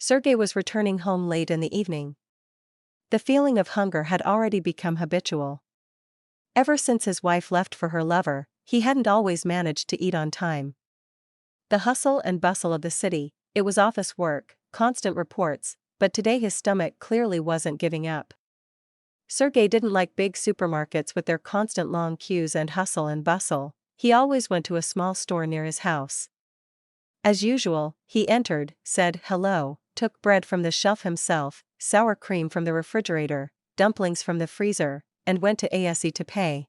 Sergei was returning home late in the evening. The feeling of hunger had already become habitual. Ever since his wife left for her lover, he hadn't always managed to eat on time. The hustle and bustle of the city, it was office work, constant reports, but today his stomach clearly wasn't giving up. Sergei didn't like big supermarkets with their constant long queues and hustle and bustle. He always went to a small store near his house. As usual, he entered, said hello, took bread from the shelf himself, sour cream from the refrigerator, dumplings from the freezer, and went to ASE to pay.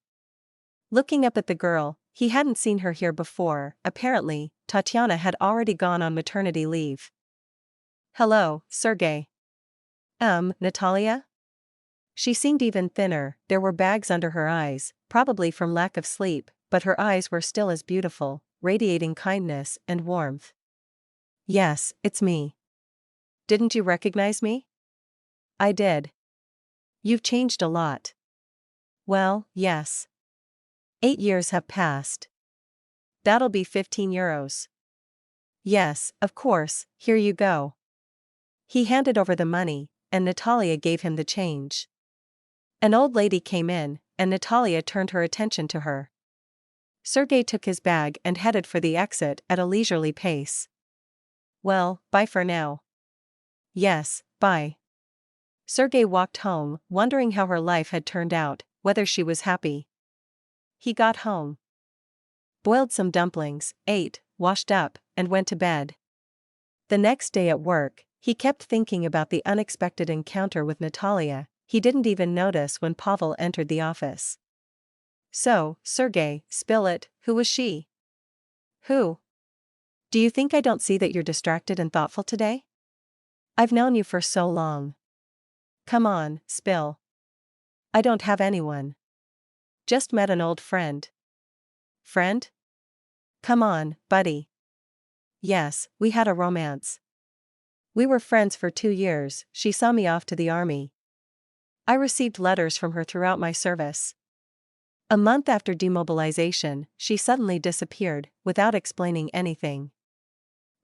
Looking up at the girl, he hadn't seen her here before. Apparently, Tatiana had already gone on maternity leave. Hello, Sergei. Natalia? She seemed even thinner. There were bags under her eyes, probably from lack of sleep, but her eyes were still as beautiful, radiating kindness and warmth. Yes, it's me. Didn't you recognize me? I did. You've changed a lot. Well, yes. 8 years have passed. That'll be 15 euros. Yes, of course, here you go. He handed over the money, and Natalia gave him the change. An old lady came in, and Natalia turned her attention to her. Sergei took his bag and headed for the exit at a leisurely pace. Well, bye for now. Yes, bye. Sergei walked home, wondering how her life had turned out, whether she was happy. He got home, boiled some dumplings, ate, washed up, and went to bed. The next day at work, he kept thinking about the unexpected encounter with Natalia. He didn't even notice when Pavel entered the office. So, Sergei, spill it, who was she? Who? Do you think I don't see that you're distracted and thoughtful today? I've known you for so long. Come on, spill. I don't have anyone. Just met an old friend. Friend? Come on, buddy. Yes, we had a romance. We were friends for 2 years. She saw me off to the army. I received letters from her throughout my service. A month after demobilization, she suddenly disappeared, without explaining anything.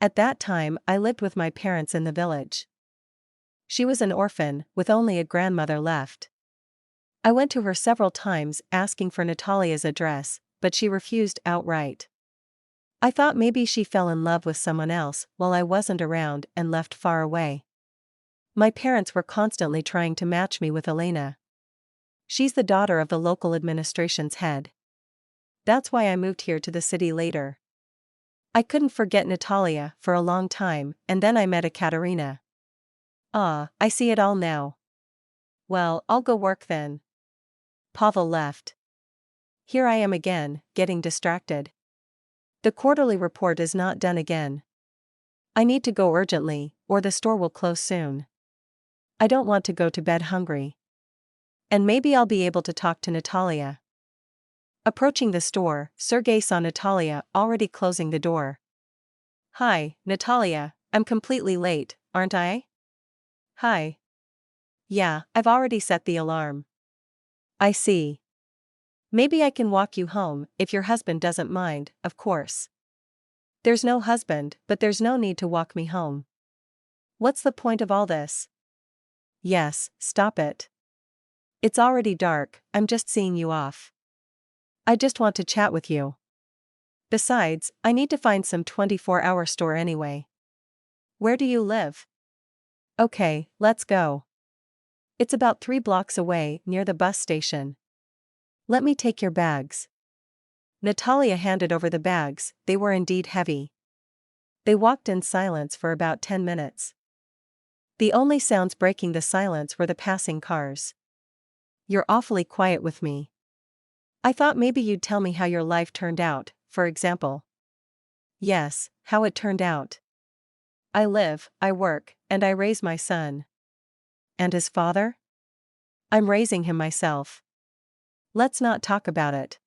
At that time, I lived with my parents in the village. She was an orphan, with only a grandmother left. I went to her several times asking for Natalia's address, but she refused outright. I thought maybe she fell in love with someone else while I wasn't around and left far away. My parents were constantly trying to match me with Elena. She's the daughter of the local administration's head. That's why I moved here to the city later. I couldn't forget Natalia for a long time, and then I met Ekaterina. Ah, I see it all now. Well, I'll go work then. Pavel left. Here I am again, getting distracted. The quarterly report is not done again. I need to go urgently, or the store will close soon. I don't want to go to bed hungry. And maybe I'll be able to talk to Natalia. Approaching the store, Sergei saw Natalia already closing the door. Hi, Natalia, I'm completely late, aren't I? Hi. Yeah, I've already set the alarm. I see. Maybe I can walk you home, if your husband doesn't mind, of course. There's no husband, but there's no need to walk me home. What's the point of all this? Yes, stop it. It's already dark, I'm just seeing you off. I just want to chat with you. Besides, I need to find some 24-hour store anyway. Where do you live? Okay, let's go. It's about 3 blocks away, near the bus station. Let me take your bags. Natalia handed over the bags. They were indeed heavy. They walked in silence for about 10 minutes. The only sounds breaking the silence were the passing cars. You're awfully quiet with me. I thought maybe you'd tell me how your life turned out, for example. Yes, how it turned out. I live, I work, and I raise my son. And his father? I'm raising him myself. Let's not talk about it.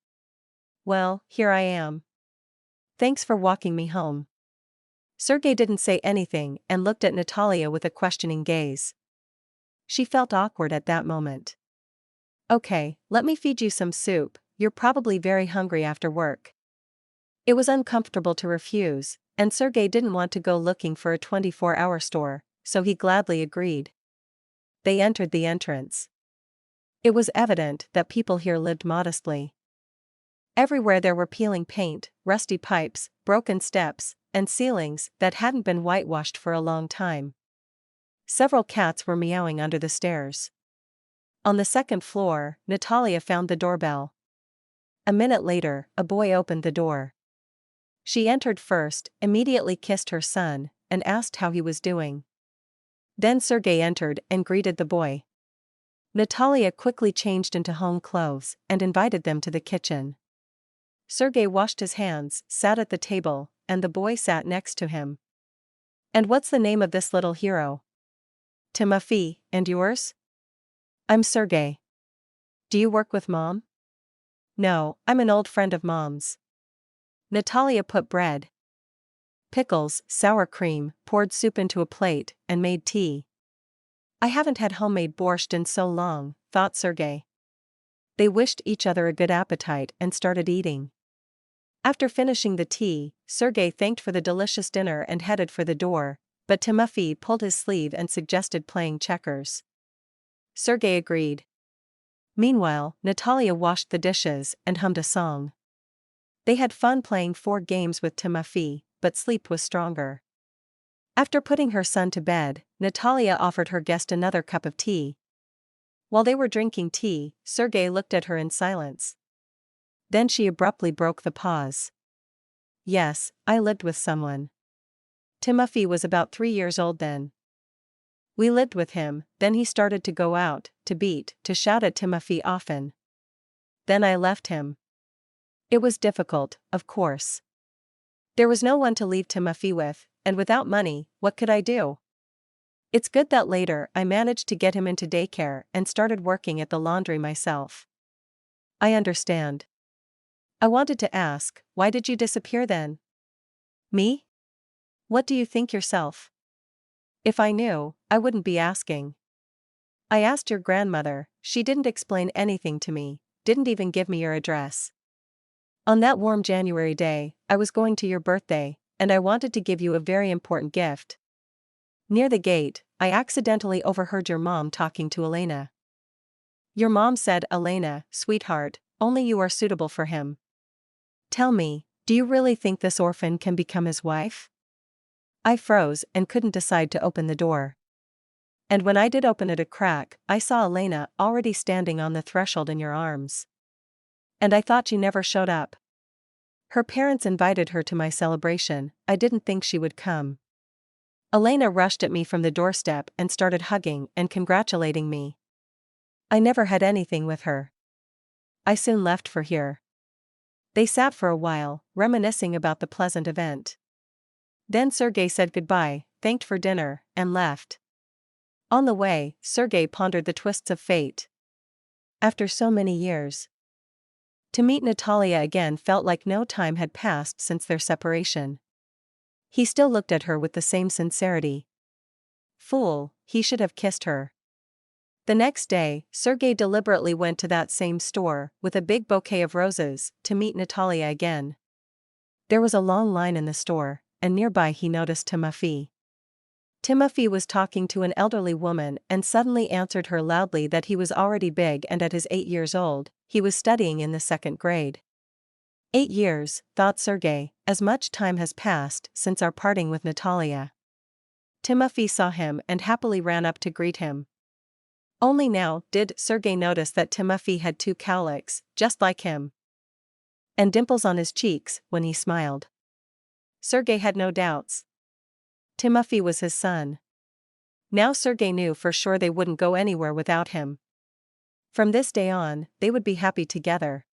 Well, here I am. Thanks for walking me home. Sergei didn't say anything and looked at Natalia with a questioning gaze. She felt awkward at that moment. Okay, let me feed you some soup, you're probably very hungry after work. It was uncomfortable to refuse, and Sergei didn't want to go looking for a 24-hour store, so he gladly agreed. They entered the entrance. It was evident that people here lived modestly. Everywhere there were peeling paint, rusty pipes, broken steps, and ceilings that hadn't been whitewashed for a long time. Several cats were meowing under the stairs. On the second floor, Natalia found the doorbell. A minute later, a boy opened the door. She entered first, immediately kissed her son, and asked how he was doing. Then Sergei entered and greeted the boy. Natalia quickly changed into home clothes and invited them to the kitchen. Sergei washed his hands, sat at the table, and the boy sat next to him. "And what's the name of this little hero?" "Timofey, and yours?" "I'm Sergei." "Do you work with Mom?" "No, I'm an old friend of Mom's." Natalia put bread, pickles, sour cream, poured soup into a plate, and made tea. "I haven't had homemade borscht in so long," thought Sergei. They wished each other a good appetite and started eating. After finishing the tea, Sergei thanked for the delicious dinner and headed for the door, but Timofey pulled his sleeve and suggested playing checkers. Sergei agreed. Meanwhile, Natalia washed the dishes and hummed a song. They had fun playing 4 games with Timofey, but sleep was stronger. After putting her son to bed, Natalia offered her guest another cup of tea. While they were drinking tea, Sergei looked at her in silence. Then she abruptly broke the pause. "Yes, I lived with someone. Timofey was about 3 years old then. We lived with him, then he started to go out, to beat, to shout at Timofey often. Then I left him. It was difficult, of course. There was no one to leave Timofey with, and without money, what could I do? It's good that later I managed to get him into daycare and started working at the laundry myself." "I understand. I wanted to ask, why did you disappear then?" "Me? What do you think yourself? If I knew, I wouldn't be asking. I asked your grandmother, she didn't explain anything to me, didn't even give me your address. On that warm January day, I was going to your birthday, and I wanted to give you a very important gift. Near the gate, I accidentally overheard your mom talking to Elena. Your mom said, 'Elena, sweetheart, only you are suitable for him. Tell me, do you really think this orphan can become his wife?' I froze and couldn't decide to open the door. And when I did open it a crack, I saw Elena already standing on the threshold in your arms. And I thought you never showed up. Her parents invited her to my celebration, I didn't think she would come. Elena rushed at me from the doorstep and started hugging and congratulating me. I never had anything with her. I soon left for here." They sat for a while, reminiscing about the pleasant event. Then Sergei said goodbye, thanked for dinner, and left. On the way, Sergei pondered the twists of fate. After so many years, to meet Natalia again felt like no time had passed since their separation. He still looked at her with the same sincerity. Fool, he should have kissed her. The next day, Sergei deliberately went to that same store, with a big bouquet of roses, to meet Natalia again. There was a long line in the store, and nearby he noticed Timofey. Timofey was talking to an elderly woman and suddenly answered her loudly that he was already big and at his 8 years old, he was studying in the 2nd grade. 8 years, thought Sergei, as much time has passed since our parting with Natalia. Timofey saw him and happily ran up to greet him. Only now did Sergei notice that Timofey had 2 cowlicks, just like him, and dimples on his cheeks when he smiled. Sergei had no doubts. Timofey was his son. Now Sergei knew for sure they wouldn't go anywhere without him. From this day on, they would be happy together.